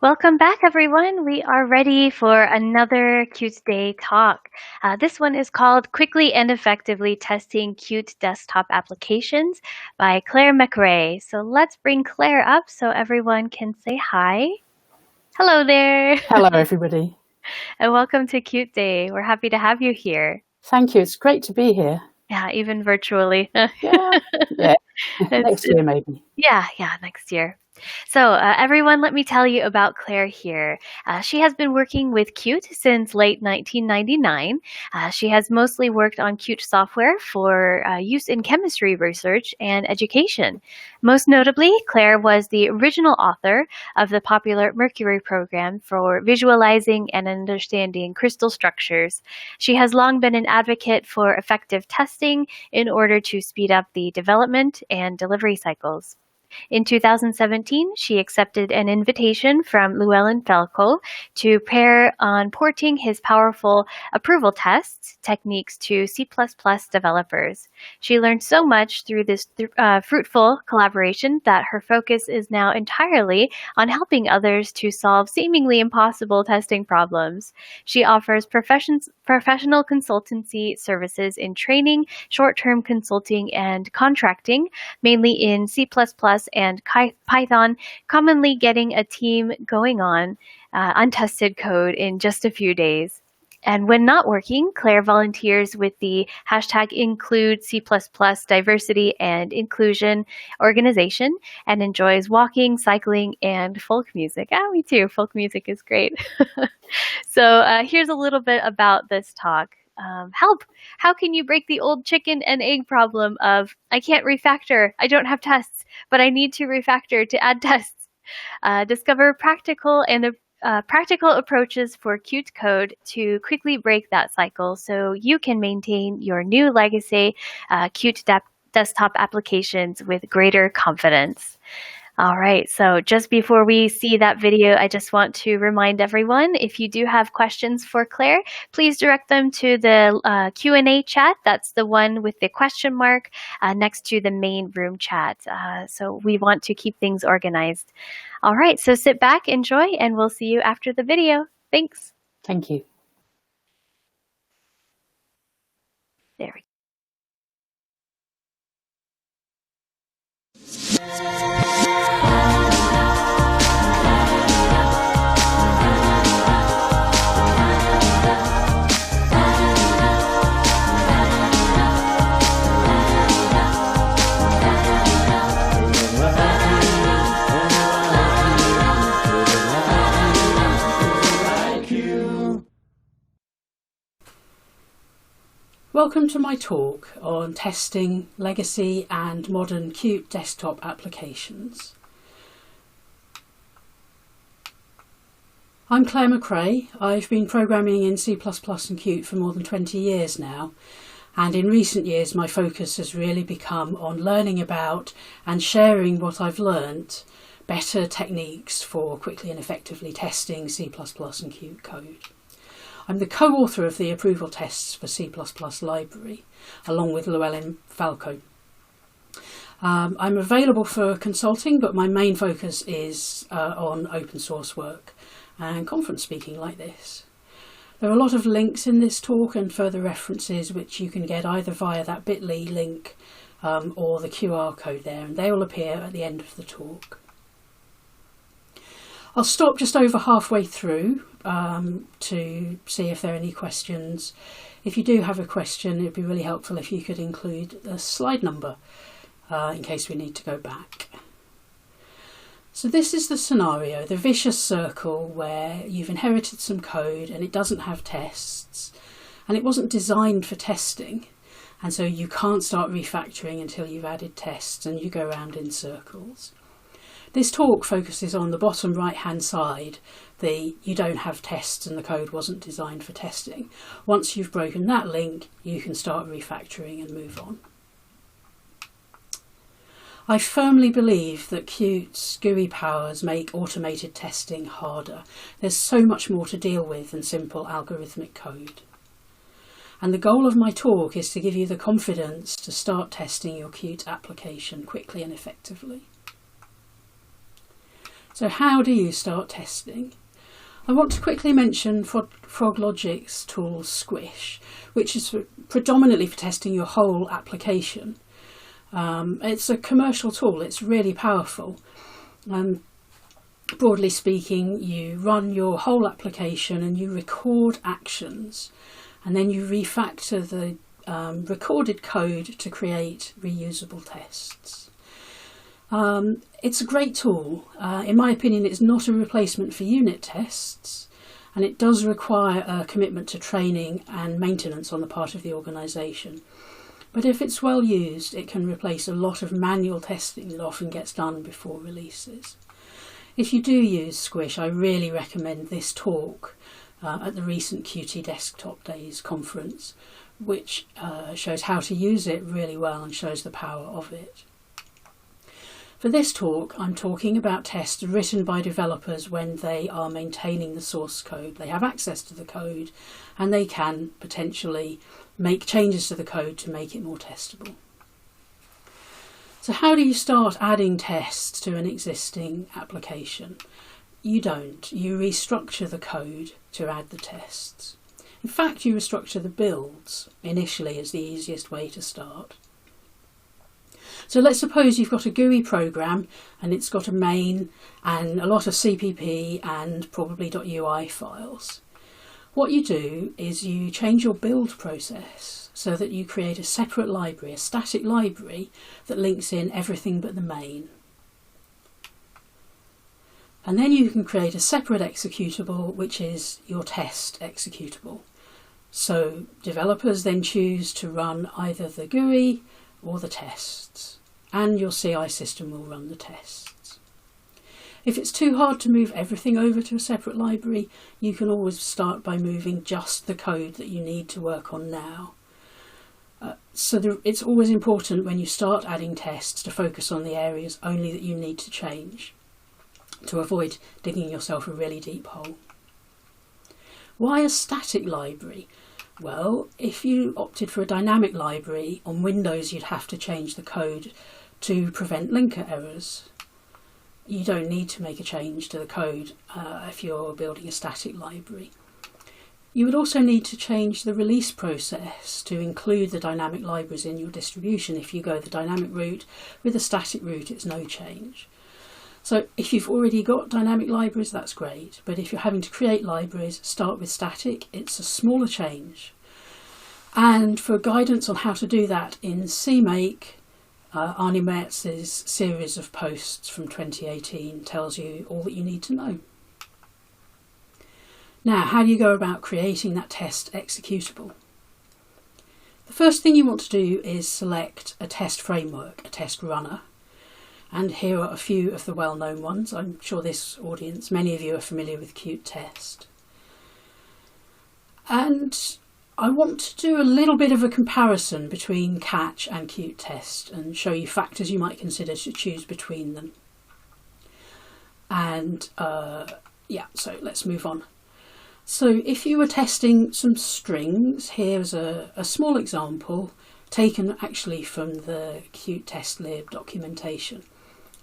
Welcome back, everyone. We are ready for another QtDay talk. This one is called Quickly and Effectively Testing Qt Desktop Applications by Clare Macrae. So let's bring Clare up so everyone can say hi. Hello there. Hello, everybody. And welcome to QtDay. We're happy to have you here. Thank you. It's great to be here. Yeah, even virtually. Yeah. Next year, maybe. Yeah, next year. So everyone, let me tell you about Claire here. She has been working with Qt since late 1999. She has mostly worked on Qt software for use in chemistry research and education. Most notably, Claire was the original author of the popular Mercury program for visualizing and understanding crystal structures. She has long been an advocate for effective testing in order to speed up the development and delivery cycles. In 2017, she accepted an invitation from Llewellyn Falco to pair on porting his powerful approval tests techniques to C++ developers. She learned so much through this fruitful collaboration that her focus is now entirely on helping others to solve seemingly impossible testing problems. She offers professional consultancy services in training, short-term consulting, and contracting, mainly in C++ and Python, commonly getting a team going on untested code in just a few days. And when not working, Claire volunteers with the hashtag Include C++ Diversity and Inclusion organization and enjoys walking, cycling, and folk music. Me too. Folk music is great. So here's a little bit about this talk. Help! How can you break the old chicken and egg problem of, I can't refactor, I don't have tests, but I need to refactor to add tests? Discover practical approaches for Qt code to quickly break that cycle so you can maintain your new legacy Qt desktop applications with greater confidence. All right, so just before we see that video, I just want to remind everyone, if you do have questions for Claire, please direct them to the Q&A chat. That's the one with the question mark next to the main room chat. So we want to keep things organized. All right, so sit back, enjoy, and we'll see you after the video. Thanks. Thank you. There we go. Welcome to my talk on testing legacy and modern Qt desktop applications. I'm Clare Macrae. I've been programming in C++ and Qt for more than 20 years now, and in recent years my focus has really become on learning about and sharing what I've learnt, better techniques for quickly and effectively testing C++ and Qt code. I'm the co-author of the approval tests for C++ library, along with Llewellyn Falco. I'm available for consulting, but my main focus is on open source work and conference speaking like this. There are a lot of links in this talk and further references which you can get either via that bit.ly link or the QR code there, and they will appear at the end of the talk. I'll stop just over halfway through to see if there are any questions. If you do have a question, it would be really helpful if you could include the slide number in case we need to go back. So this is the scenario, the vicious circle where you've inherited some code and it doesn't have tests and it wasn't designed for testing, and so you can't start refactoring until you've added tests and you go around in circles. This talk focuses on the bottom right hand side, you don't have tests and the code wasn't designed for testing. Once you've broken that link, you can start refactoring and move on. I firmly believe that Qt's GUI powers make automated testing harder. There's so much more to deal with than simple algorithmic code. And the goal of my talk is to give you the confidence to start testing your Qt application quickly and effectively. So how do you start testing? I want to quickly mention FrogLogic's tool Squish, which is predominantly for testing your whole application. It's a commercial tool, it's really powerful. Broadly speaking, you run your whole application and you record actions, and then you refactor the recorded code to create reusable tests. It's a great tool. In my opinion, it's not a replacement for unit tests, and it does require a commitment to training and maintenance on the part of the organisation. But if it's well used, it can replace a lot of manual testing that often gets done before releases. If you do use Squish, I really recommend this talk at the recent Qt Desktop Days conference, which shows how to use it really well and shows the power of it. For this talk, I'm talking about tests written by developers when they are maintaining the source code. They have access to the code and they can potentially make changes to the code to make it more testable. So how do you start adding tests to an existing application? You don't. You restructure the code to add the tests. In fact, you restructure the builds initially as the easiest way to start. So let's suppose you've got a GUI program and it's got a main and a lot of CPP and probably .ui files. What you do is you change your build process so that you create a separate library, a static library that links in everything but the main. And then you can create a separate executable, which is your test executable. So developers then choose to run either the GUI or the tests, and your CI system will run the tests. If it's too hard to move everything over to a separate library, you can always start by moving just the code that you need to work on now. It's always important when you start adding tests to focus on the areas only that you need to change, to avoid digging yourself a really deep hole. Why a static library? Well, if you opted for a dynamic library, on Windows you'd have to change the code to prevent linker errors. You don't need to make a change to the code if you're building a static library. You would also need to change the release process to include the dynamic libraries in your distribution. If you go the dynamic route, with the static route it's no change. So if you've already got dynamic libraries, that's great, but if you're having to create libraries, start with static. It's a smaller change. And for guidance on how to do that in CMake, Arnie Mertz's series of posts from 2018 tells you all that you need to know. Now, how do you go about creating that test executable? The first thing you want to do is select a test framework, a test runner. And here are a few of the well-known ones. I'm sure this audience, many of you are familiar with QtTest. And I want to do a little bit of a comparison between Catch and QtTest and show you factors you might consider to choose between them. And so let's move on. So if you were testing some strings, here's a small example taken actually from the QtTest.lib documentation.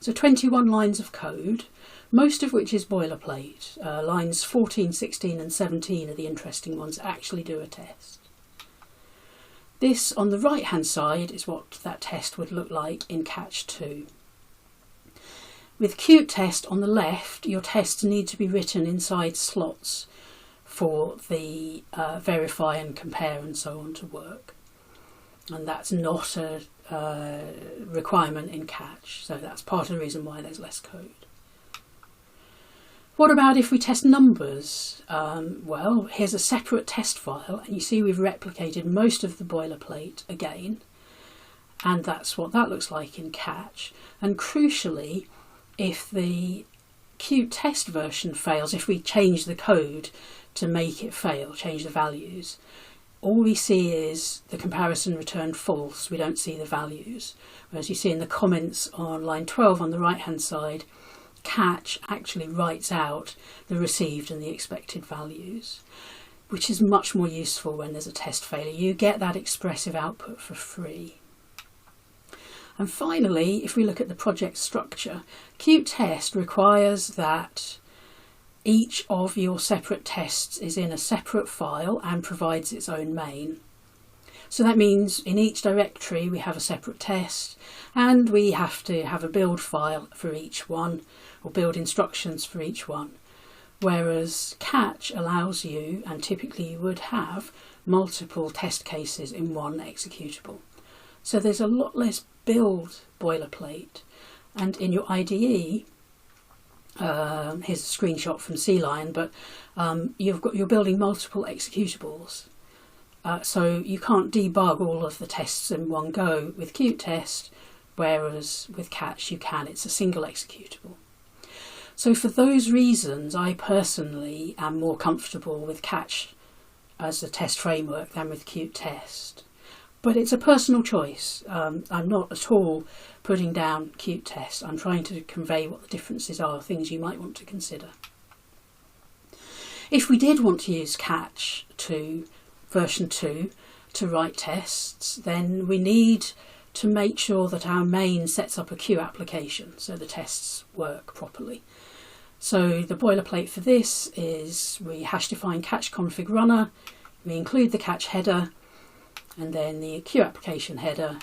So 21 lines of code, most of which is boilerplate. Lines 14, 16 and 17 are the interesting ones that actually do a test. This on the right hand side is what that test would look like in Catch 2. With QtTest on the left, your tests need to be written inside slots for the verify and compare and so on to work. And that's not a requirement in Catch, so that's part of the reason why there's less code. What about if we test numbers? Well, here's a separate test file, and you see we've replicated most of the boilerplate again, and that's what that looks like in Catch. And crucially, if the QtTest version fails, if we change the code to make it fail, change the values, all we see is the comparison returned false. We don't see the values. Whereas you see in the comments on line 12 on the right hand side, Catch actually writes out the received and the expected values, which is much more useful when there's a test failure. You get that expressive output for free. And finally, if we look at the project structure, QtTest requires that each of your separate tests is in a separate file and provides its own main. So that means in each directory we have a separate test, and we have to have a build file for each one, or build instructions for each one. Whereas Catch allows you, and typically you would have, multiple test cases in one executable. So there's a lot less build boilerplate. And in your IDE, here's a screenshot from CLion, but you're building multiple executables. So you can't debug all of the tests in one go with QtTest, whereas with Catch you can. It's a single executable. So for those reasons, I personally am more comfortable with Catch as a test framework than with QtTest. But it's a personal choice. I'm not at all putting down QtTest. I'm trying to convey what the differences are, things you might want to consider. If we did want to use Catch to version 2 to write tests, then we need to make sure that our main sets up a Q application so the tests work properly. So the boilerplate for this is we hash define catch config runner, we include the catch header, and then the Q application header,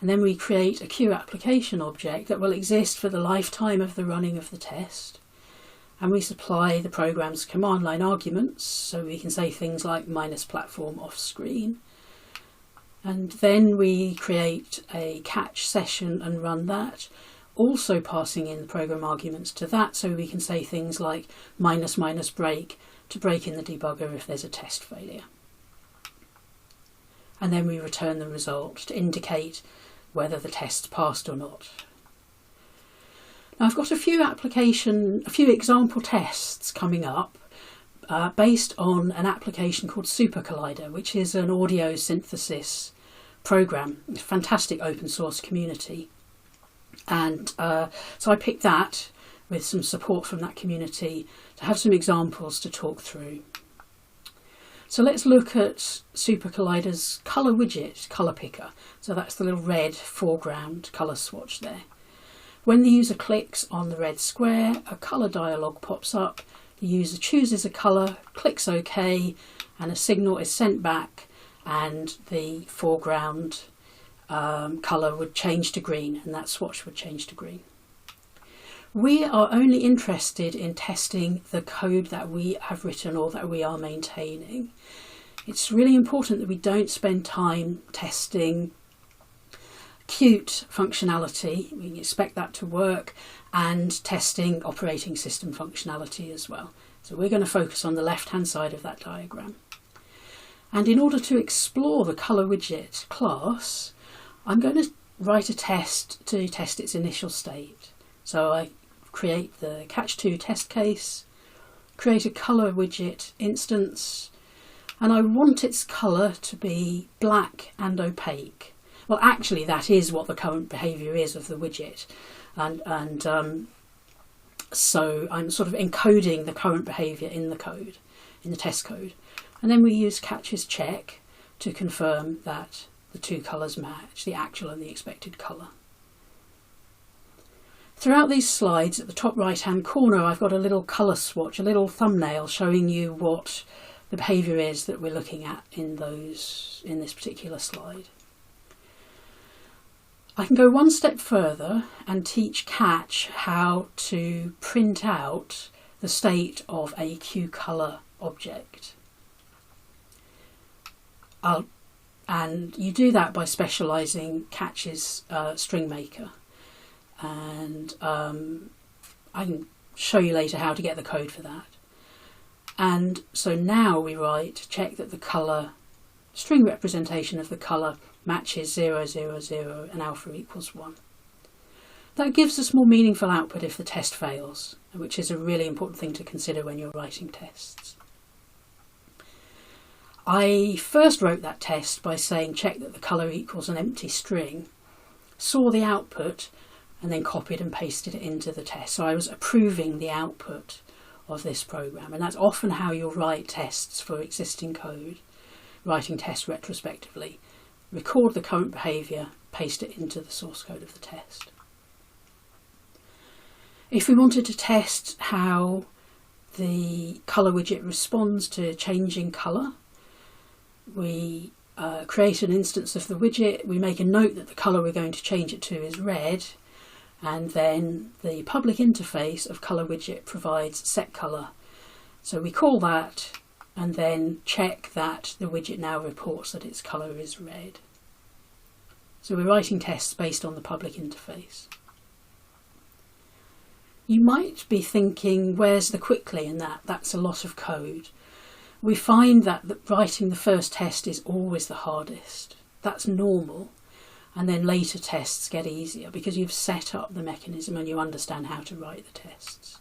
and then we create a Q application object that will exist for the lifetime of the running of the test. And we supply the program's command line arguments, so we can say things like -platform off screen. And then we create a catch session and run that, also passing in the program arguments to that, so we can say things like --break to break in the debugger if there's a test failure. And then we return the result to indicate whether the test's passed or not. Now I've got a few example tests coming up based on an application called Super Collider, which is an audio synthesis program. It's a fantastic open source community. And so I picked that with some support from that community to have some examples to talk through. So let's look at Super Collider's colour widget, colour picker. So that's the little red foreground colour swatch there. When the user clicks on the red square, a colour dialog pops up. The user chooses a colour, clicks OK, and a signal is sent back, and the foreground colour would change to green, and that swatch would change to green. We are only interested in testing the code that we have written or that we are maintaining. It's really important that we don't spend time testing Qt functionality, we expect that to work, and testing operating system functionality as well. So we're going to focus on the left hand side of that diagram. And in order to explore the colour widget class, I'm going to write a test to test its initial state. So I create the catch2 test case, create a colour widget instance, and I want its colour to be black and opaque. Well, actually, that is what the current behaviour is of the widget, and so I'm sort of encoding the current behaviour in the code, in the test code, and then we use catches check to confirm that the two colours match, the actual and the expected colour. Throughout these slides, at the top right hand corner, I've got a little colour swatch, a little thumbnail showing you what the behaviour is that we're looking at in this particular slide. I can go one step further and teach Catch how to print out the state of a QColor object. And you do that by specialising Catch's string maker. And I can show you later how to get the code for that. And so now we write check that the colour, string representation of the colour matches 0, 0, 0 and alpha equals 1. That gives us more meaningful output if the test fails, which is a really important thing to consider when you're writing tests. I first wrote that test by saying check that the colour equals an empty string, saw the output and then copied and pasted it into the test. So I was approving the output of this program, and that's often how you'll write tests for existing code, writing tests retrospectively. Record the current behaviour, paste it into the source code of the test. If we wanted to test how the colour widget responds to changing colour, we create an instance of the widget, we make a note that the colour we're going to change it to is red, and then the public interface of colour widget provides set colour. So we call that and then check that the widget now reports that its colour is red. So we're writing tests based on the public interface. You might be thinking, where's the quickly in that? That's a lot of code. We find that writing the first test is always the hardest. That's normal. And then later tests get easier because you've set up the mechanism and you understand how to write the tests.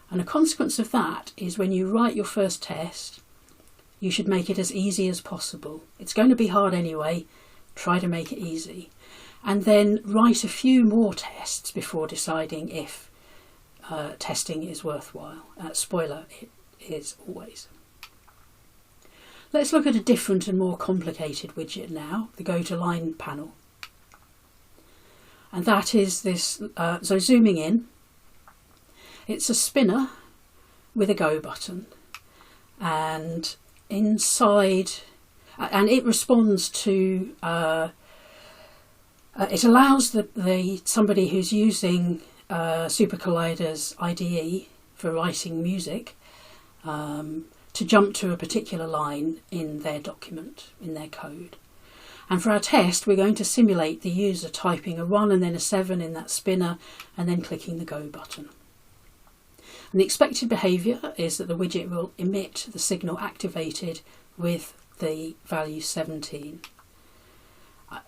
And a consequence of that is when you write your first test, you should make it as easy as possible. It's going to be hard anyway. Try to make it easy. And then write a few more tests before deciding if testing is worthwhile. Spoiler, it is always. Let's look at a different and more complicated widget now, the Go to Line panel. And that is this, so zooming in, it's a spinner with a go button, and inside, and it responds to, it allows somebody who's using Super Collider's IDE for writing music to jump to a particular line in their document, in their code. And for our test, we're going to simulate the user typing a 1 and then a 7 in that spinner and then clicking the go button. And the expected behaviour is that the widget will emit the signal activated with the value 17.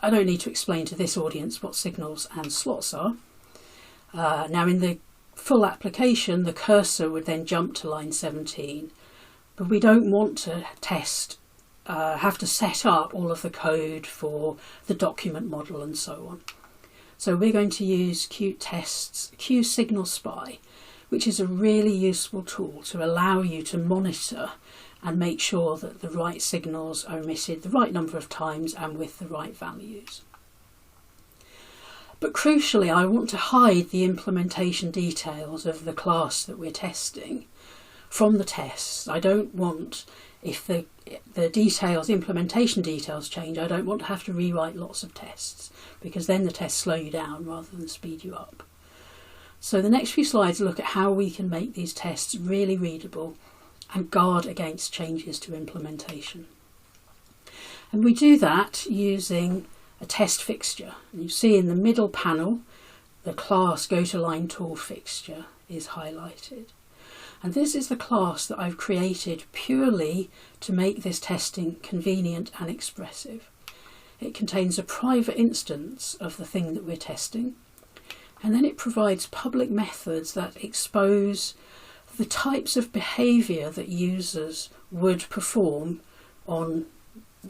I don't need to explain to this audience what signals and slots are. Now in the full application, the cursor would then jump to line 17. But we don't want to test, have to set up all of the code for the document model and so on. So we're going to use QtTest's QSignalSpy, which is a really useful tool to allow you to monitor and make sure that the right signals are emitted the right number of times and with the right values. But crucially, I want to hide the implementation details of the class that we're testing from the tests. I don't want, if the implementation details change, I don't want to have to rewrite lots of tests, because then the tests slow you down rather than speed you up. So the next few slides look at how we can make these tests really readable and guard against changes to implementation. And we do that using a test fixture. And you see in the middle panel, the class GoToLineTool fixture is highlighted. And this is the class that I've created purely to make this testing convenient and expressive. It contains a private instance of the thing that we're testing, and then it provides public methods that expose the types of behaviour that users would perform on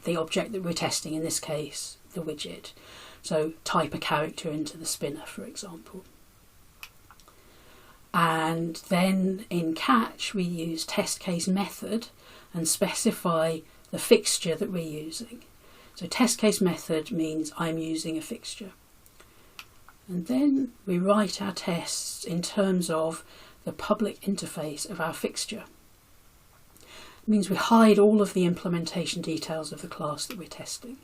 the object that we're testing, in this case the widget. So type a character into the spinner, for example. And then in catch we use test case method and specify the fixture that we're using. So test case method means I'm using a fixture. And then we write our tests in terms of the public interface of our fixture. It means we hide all of the implementation details of the class that we're testing.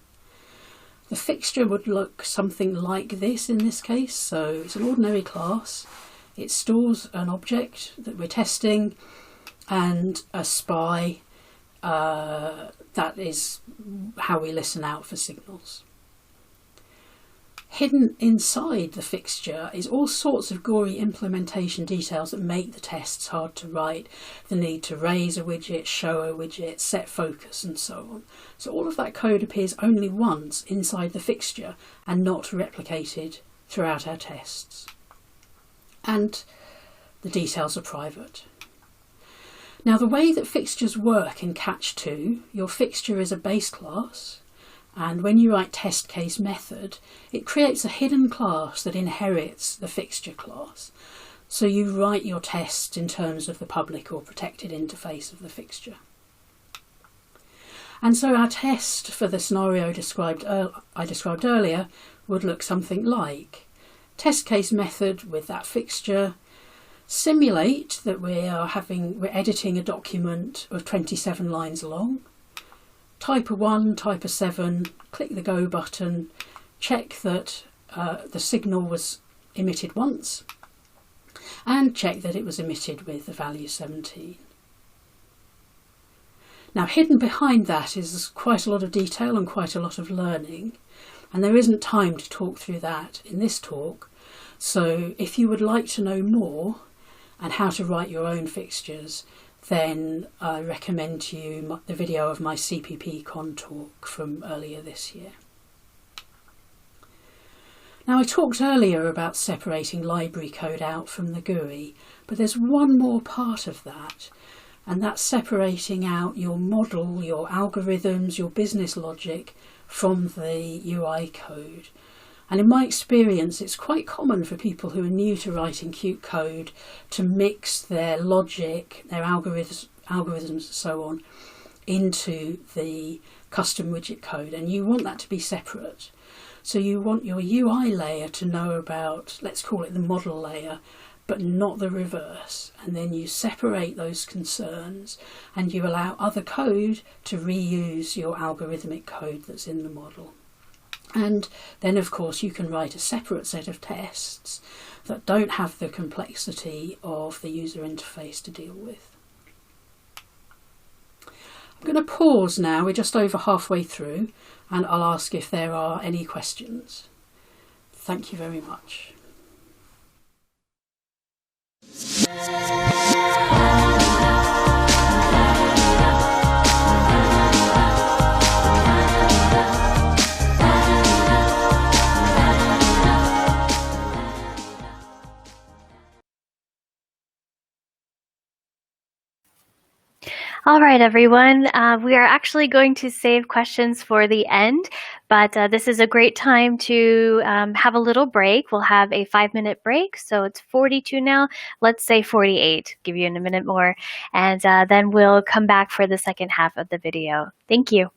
The fixture would look something like this in this case. So it's an ordinary class. It stores an object that we're testing and a spy. That is how we listen out for signals. Hidden inside the fixture is all sorts of gory implementation details that make the tests hard to write. The need to raise a widget, show a widget, set focus and so on. So all of that code appears only once inside the fixture and not replicated throughout our tests. And the details are private. Now the way that fixtures work in Catch 2, your fixture is a base class, and when you write test case method, it creates a hidden class that inherits the fixture class. So you write your tests in terms of the public or protected interface of the fixture. And so our test for the scenario I described earlier would look something like test case method with that fixture, simulate that we're editing a document of 27 lines long, type a 1, type a 7, click the go button, check that the signal was emitted once, and check that it was emitted with the value 17. Now, hidden behind that is quite a lot of detail and quite a lot of learning, and there isn't time to talk through that in this talk. So if you would like to know more and how to write your own fixtures, then I recommend to you the video of my CPP-Con talk from earlier this year. Now, I talked earlier about separating library code out from the GUI, but there's one more part of that, and that's separating out your model, your algorithms, your business logic from the UI code. And in my experience, it's quite common for people who are new to writing Qt code to mix their logic, their algorithms and so on, into the custom widget code, and you want that to be separate. So you want your UI layer to know about, let's call it the model layer, but not the reverse. And then you separate those concerns and you allow other code to reuse your algorithmic code that's in the model. And then, of course, you can write a separate set of tests that don't have the complexity of the user interface to deal with. I'm going to pause now, we're just over halfway through, and I'll ask if there are any questions. Thank you very much. All right, everyone. We are actually going to save questions for the end, but this is a great time to have a little break. We'll have a 5-minute break. So it's 42 now. Let's say 48. Give you a minute more. And then we'll come back for the second half of the video. Thank you.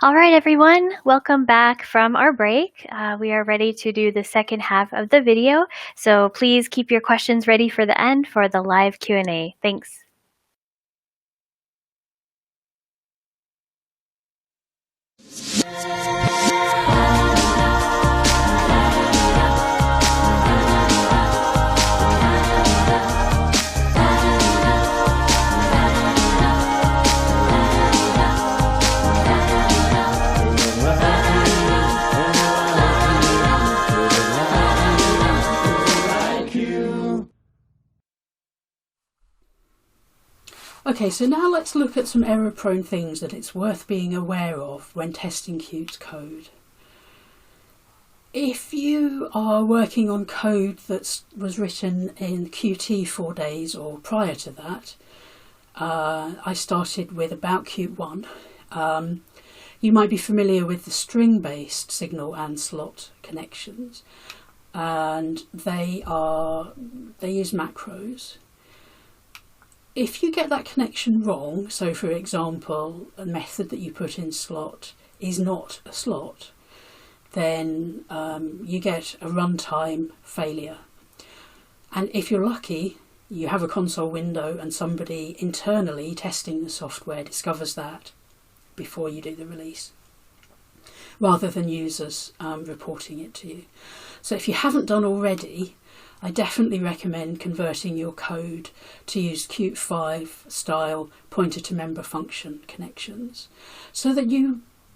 All right, everyone, welcome back from our break. We are ready to do the second half of the video, so please keep your questions ready for the end for the live Q&A. Thanks. Okay, so now let's look at some error-prone things that it's worth being aware of when testing Qt's code. If you are working on code that was written in Qt 4 days or prior to that, I started with about Qt 1. You might be familiar with the string-based signal and slot connections, and they use macros. If you get that connection wrong, so for example, a method that you put in slot is not a slot, then you get a runtime failure. And if you're lucky, you have a console window and somebody internally testing the software discovers that before you do the release, rather than users reporting it to you. So if you haven't done already, I definitely recommend converting your code to use Qt 5 style pointer to member function connections, so that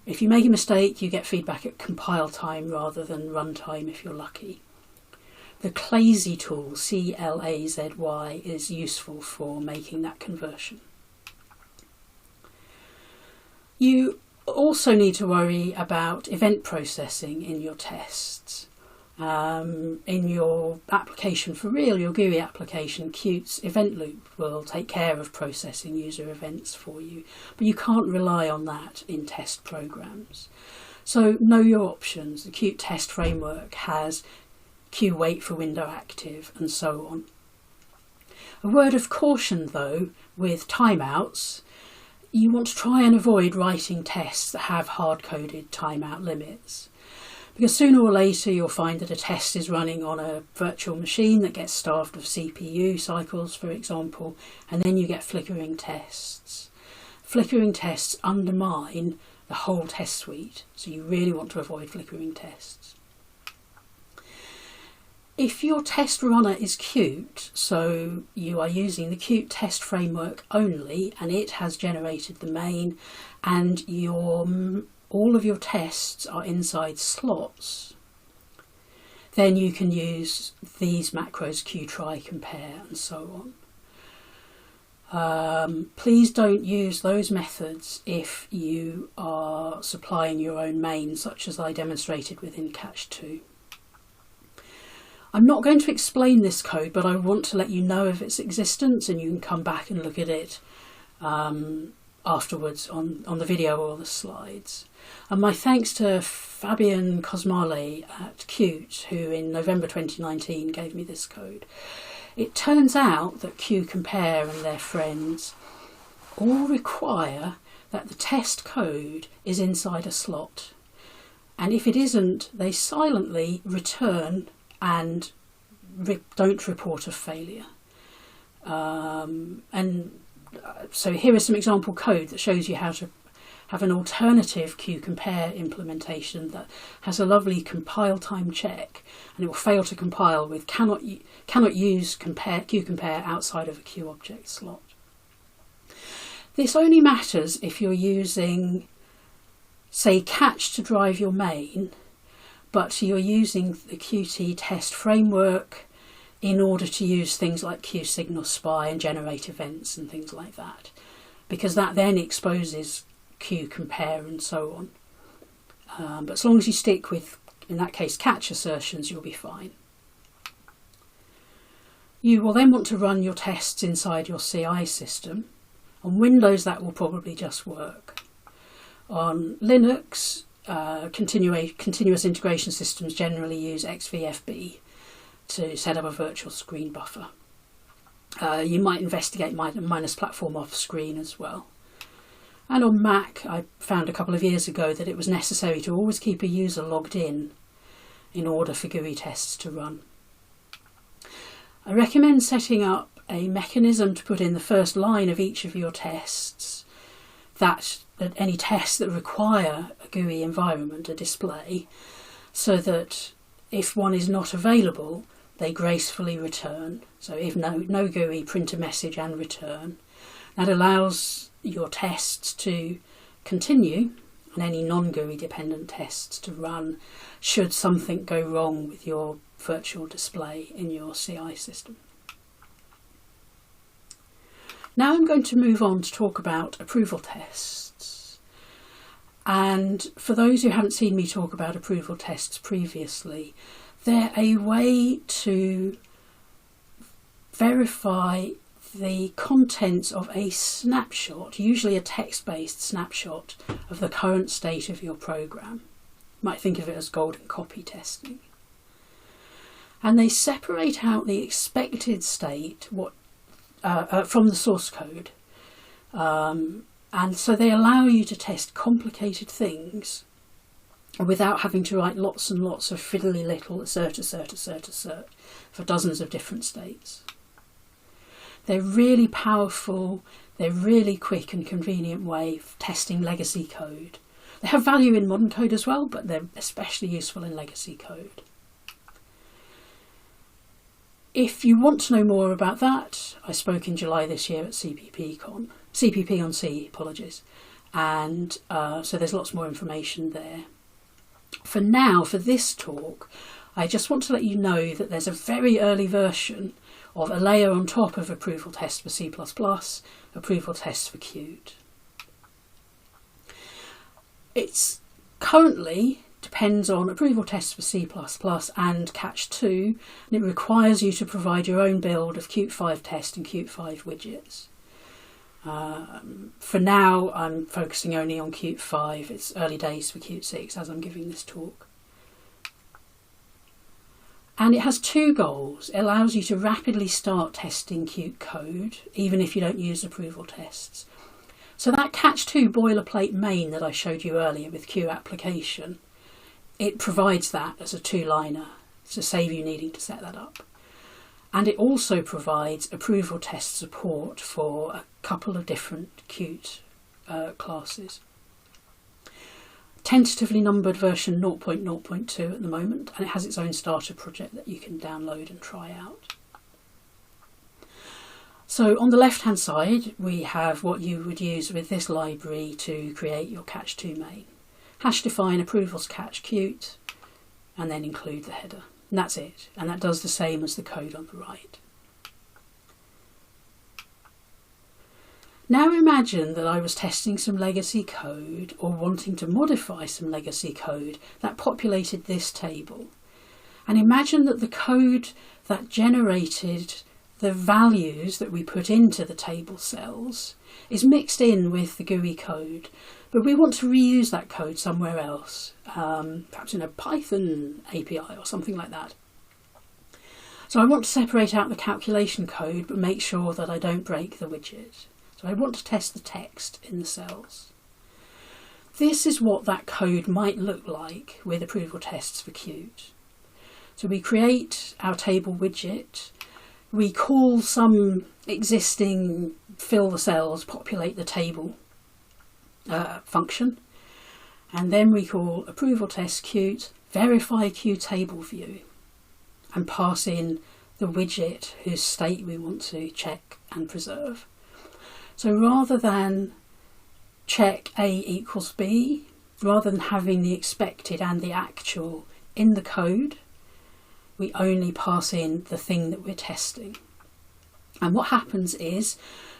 if you make a mistake, you get feedback at compile time rather than runtime if you're lucky. The Clazy tool, C-L-A-Z-Y, is useful for making that conversion. You also need to worry about event processing in your tests. In your application for real, your GUI application, Qt's event loop will take care of processing user events for you, but you can't rely on that in test programs. So know your options. The Qt test framework has QWait for window active and so on. A word of caution though, with timeouts, you want to try and avoid writing tests that have hard-coded timeout limits. Because sooner or later you'll find that a test is running on a virtual machine that gets starved of CPU cycles, for example, and then you get flickering tests. Flickering tests undermine the whole test suite, so you really want to avoid flickering tests. If your test runner is Qt, so you are using the Qt test framework only and it has generated the main, and all of your tests are inside slots, then you can use these macros, qtry, compare and so on. Please don't use those methods if you are supplying your own main, such as I demonstrated within Catch 2. I'm not going to explain this code, but I want to let you know of its existence, and you can come back and look at it afterwards on the video or the slides. And my thanks to Fabian Cosmale at Qt, who in November 2019 gave me this code. It turns out that QCompare and their friends all require that the test code is inside a slot. And if it isn't, they silently return and don't report a failure. So here is some example code that shows you how to have an alternative QCompare implementation that has a lovely compile time check, and it will fail to compile with cannot use QCompare outside of a QObject slot. This only matters if you're using, say, Catch to drive your main, but you're using the Qt test framework in order to use things like QSignal Spy and generate events and things like that, because that then exposes QCompare and so on. But as long as you stick with, in that case, Catch assertions, you'll be fine. You will then want to run your tests inside your CI system. On Windows, that will probably just work. On Linux, continuous integration systems generally use XVFB to set up a virtual screen buffer. You might investigate minus platform off screen as well. And on Mac, I found a couple of years ago that it was necessary to always keep a user logged in order for GUI tests to run. I recommend setting up a mechanism to put in the first line of each of your tests that any tests that require a GUI environment, a display, so that if one is not available, they gracefully return. So if no GUI, print a message and return. That allows your tests to continue and any non-GUI dependent tests to run should something go wrong with your virtual display in your CI system. Now I'm going to move on to talk about approval tests. And for those who haven't seen me talk about approval tests previously, they're a way to verify the contents of a snapshot, usually a text-based snapshot of the current state of your program. You might think of it as golden copy testing. And they separate out the expected state from the source code. And so they allow you to test complicated things without having to write lots and lots of fiddly little assert for dozens of different states. They're really powerful, they're really quick and convenient way of testing legacy code. They have value in modern code as well, but they're especially useful in legacy code. If you want to know more about that, I spoke in July this year at CPP on C, apologies. And so there's lots more information there. For now, for this talk, I just want to let you know that there's a very early version of a layer on top of approval tests for C++, approval tests for Qt. It's currently depends on approval tests for C++ and Catch2, and it requires you to provide your own build of Qt5 test and Qt5 widgets. For now, I'm focusing only on Qt5. It's early days for Qt6 as I'm giving this talk. And it has two goals. It allows you to rapidly start testing Qt code, even if you don't use approval tests. So that Catch2 boilerplate main that I showed you earlier with Qt application, it provides that as a two-liner to save you needing to set that up. And it also provides approval test support for a couple of different Qt classes. Tentatively numbered version 0.0.2 at the moment, and it has its own starter project that you can download and try out. So on the left hand side we have what you would use with this library to create your Catch2 main. Hash define approvals catch Qt and then include the header. And that's it, and that does the same as the code on the right. Now imagine that I was testing some legacy code or wanting to modify some legacy code that populated this table. And imagine that the code that generated the values that we put into the table cells is mixed in with the GUI code, but we want to reuse that code somewhere else, perhaps in a Python API or something like that. So I want to separate out the calculation code but make sure that I don't break the widget. So I want to test the text in the cells. This is what that code might look like with approval tests for Qt. So we create our table widget, we call some existing fill the cells, populate the table function, and then we call approval test Qt, verify Qt table view, and pass in the widget whose state we want to check and preserve. So rather than check A equals B, rather than having the expected and the actual in the code, we only pass in the thing that we're testing. And what happens is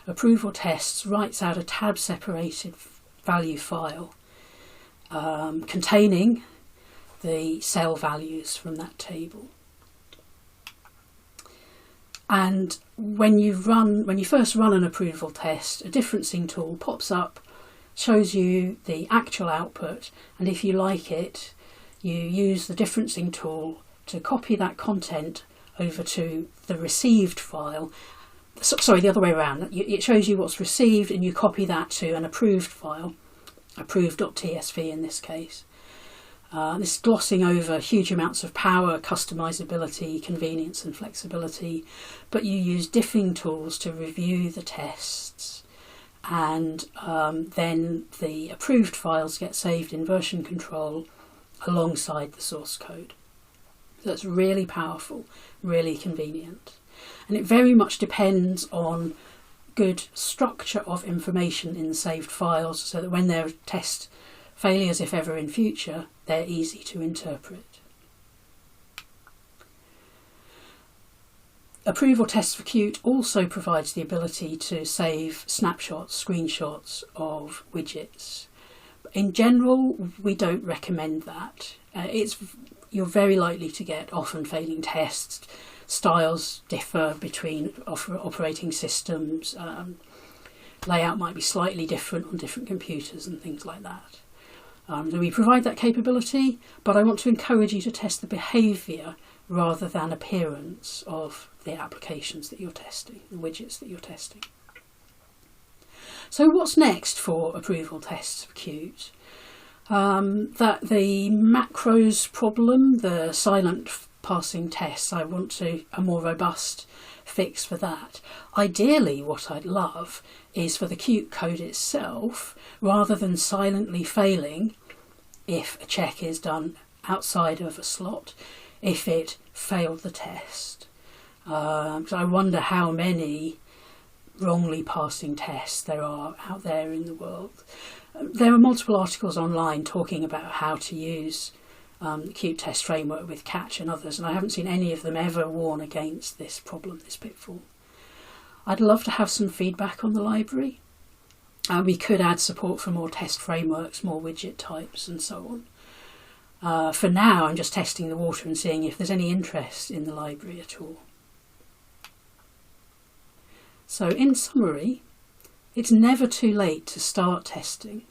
approval tests writes out a tab separated value file containing the cell values from that table. And when you first run an approval test, a differencing tool pops up, shows you the actual output, and if you like it, you use the differencing tool to copy that content over to the received file sorry, the other way around. It shows you what's received and you copy that to an approved file, approved.tsv in this case. This is glossing over huge amounts of power, customizability, convenience and flexibility, but you use diffing tools to review the tests, and then the approved files get saved in version control alongside the source code. So that's really powerful, really convenient. And it very much depends on good structure of information in the saved files, so that when there are test failures, if ever in future, they're easy to interpret. Approval tests for Qt also provides the ability to save snapshots, screenshots of widgets. In general, we don't recommend that. You're very likely to get often failing tests. Styles differ between operating systems. Layout might be slightly different on different computers and things like that. So we provide that capability, but I want to encourage you to test the behaviour rather than appearance of the applications that you're testing, the widgets that you're testing. So what's next for approval tests for Qt? That the macros problem, the silent passing tests, I want a more robust fix for that. Ideally, what I'd love is for the Qt code itself, rather than silently failing if a check is done outside of a slot, if it failed the test. Because I wonder how many wrongly passing tests there are out there in the world. There are multiple articles online talking about how to use the Qt test framework with Catch and others, and I haven't seen any of them ever warn against this problem, this pitfall. I'd love to have some feedback on the library. We could add support for more test frameworks, more widget types and so on. For now, I'm just testing the water and seeing if there's any interest in the library at all. So in summary, it's never too late to start testing.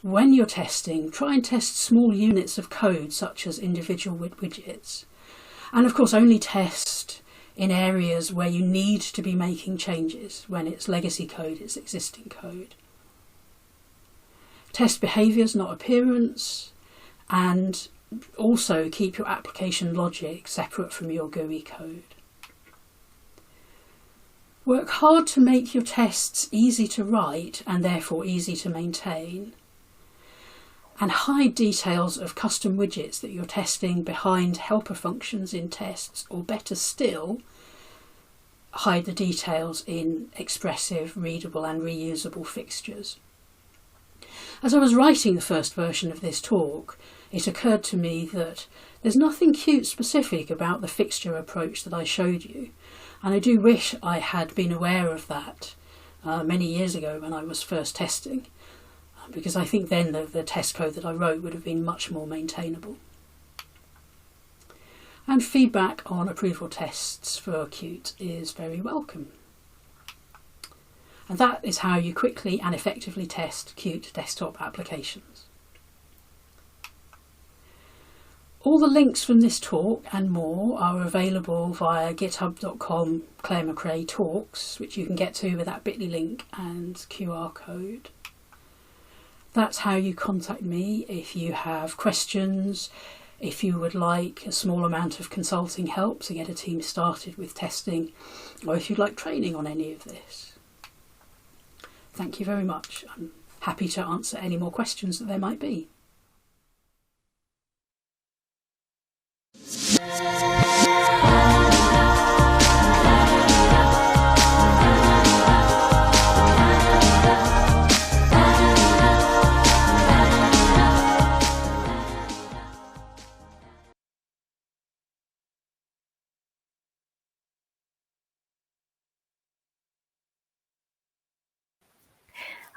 When you're testing, try and test small units of code such as individual widgets. And of course only test in areas where you need to be making changes, when it's legacy code, it's existing code. Test behaviours, not appearance, and also keep your application logic separate from your GUI code. Work hard to make your tests easy to write and therefore easy to maintain. And hide details of custom widgets that you're testing behind helper functions in tests, or better still, hide the details in expressive, readable and reusable fixtures. As I was writing the first version of this talk, it occurred to me that there's nothing Qt specific about the fixture approach that I showed you, and I do wish I had been aware of that many years ago when I was first testing, because I think then the test code that I wrote would have been much more maintainable. And feedback on approval tests for Qt is very welcome. And that is how you quickly and effectively test Qt desktop applications. All the links from this talk and more are available via github.com Clare Macrae talks, which you can get to with that bit.ly link and QR code. That's how you contact me if you have questions, if you would like a small amount of consulting help to get a team started with testing, or if you'd like training on any of this. Thank you very much. I'm happy to answer any more questions that there might be.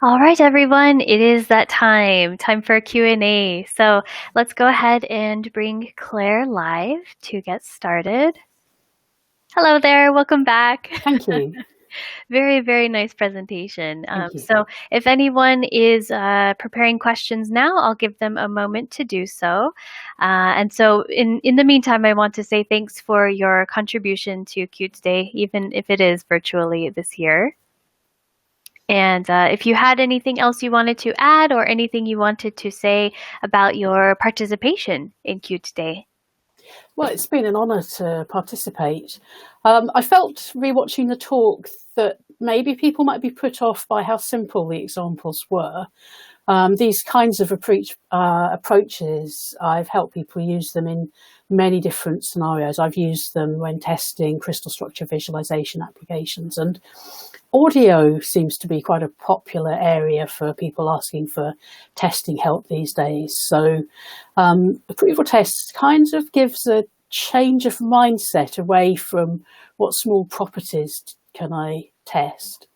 All right, everyone, it is that time for Q&A. So let's go ahead and bring Clare live to get started. Hello there, welcome back. Thank you. Very, very nice presentation. Thank you. So if anyone is preparing questions now, I'll give them a moment to do so. And so in the meantime, I want to say thanks for your contribution to QtDay, even if it is virtually this year. And if you had anything else you wanted to add or anything you wanted to say about your participation in QtDay. Well, it's been an honour to participate. I felt rewatching the talk that maybe people might be put off by how simple the examples were. These kinds of approaches, I've helped people use them in many different scenarios. I've used them when testing crystal structure visualization applications, and audio seems to be quite a popular area for people asking for testing help these days. So approval tests kind of gives a change of mindset away from what small properties can I test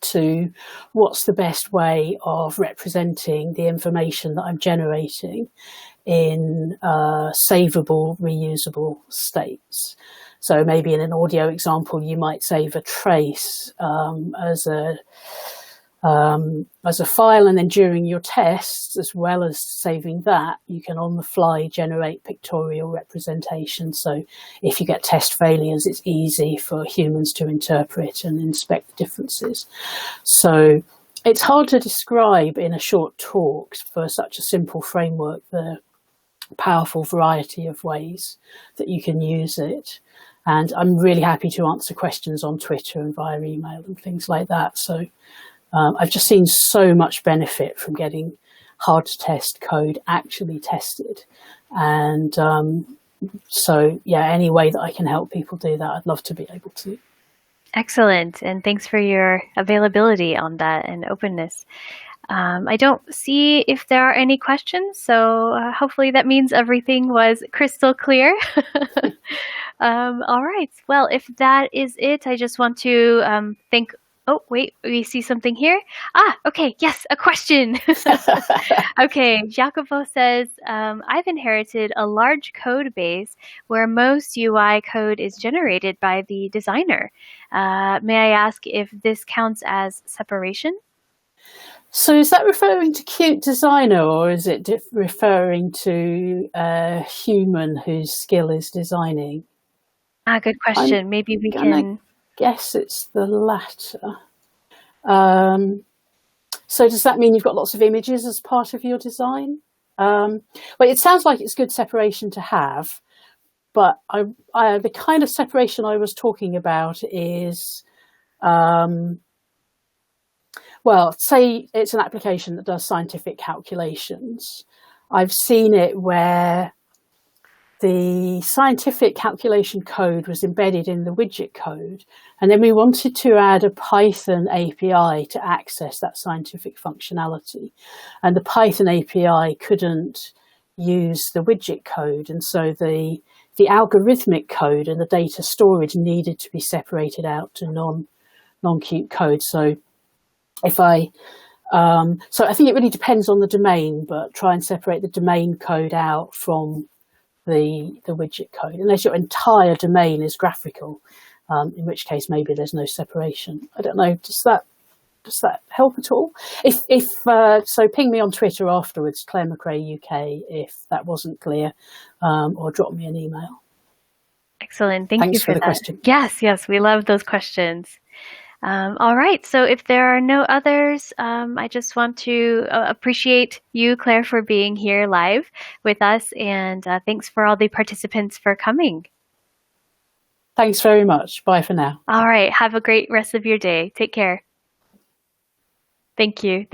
to what's the best way of representing the information that I'm generating in savable, reusable states. So maybe in an audio example, you might save a trace as a file, and then during your tests, as well as saving that, you can on the fly generate pictorial representation. So if you get test failures, it's easy for humans to interpret and inspect the differences. So it's hard to describe in a short talk for such a simple framework the powerful variety of ways that you can use it. And I'm really happy to answer questions on Twitter and via email and things like that. So I've just seen so much benefit from getting hard to test code actually tested. And so, yeah, any way that I can help people do that, I'd love to be able to. Excellent. And thanks for your availability on that and openness. I don't see if there are any questions, so hopefully that means everything was crystal clear. All right. Well, if that is it, I just want to thank. Oh, wait, we see something here. Okay, yes, a question. Okay, Jacopo says, I've inherited a large code base where most UI code is generated by the designer. May I ask if this counts as separation? So is that referring to Qt Designer, or is it referring to a human whose skill is designing? Good question. Maybe we can guess it's the latter. So does that mean you've got lots of images as part of your design? Well, it sounds like it's good separation to have, but the kind of separation I was talking about is, well, say it's an application that does scientific calculations. I've seen it where the scientific calculation code was embedded in the widget code, and then we wanted to add a Python API to access that scientific functionality. And the Python API couldn't use the widget code, and so the algorithmic code and the data storage needed to be separated out to non-Qt code. So if so I think it really depends on the domain, but try and separate the domain code out from the widget code, unless your entire domain is graphical, in which case maybe there's no separation. I don't know. Does that help at all? If so, ping me on Twitter afterwards, Clare Macrae UK, if that wasn't clear, or drop me an email. Excellent. Thanks you for the that. question. Yes, we love those questions. All right, so if there are no others, I just want to appreciate you, Clare, for being here live with us, and thanks for all the participants for coming. Thanks very much. Bye for now. All right, have a great rest of your day. Take care. Thank you.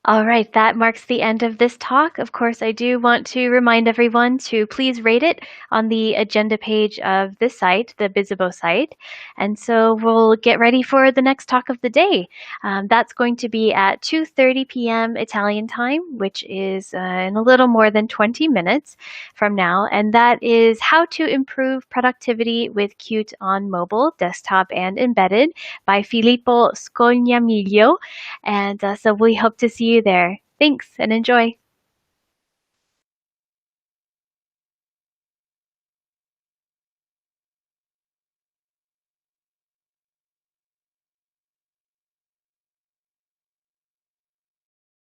All right, that marks the end of this talk. Of course, I do want to remind everyone to please rate it on the agenda page of this site, the Bizzabo site. And so we'll get ready for the next talk of the day. That's going to be at 2:30 p.m. Italian time, which is in a little more than 20 minutes from now. And that is how to improve productivity with Qt on mobile, desktop, and embedded by Filippo Scognamiglio. And so we hope to see you there. Thanks and enjoy.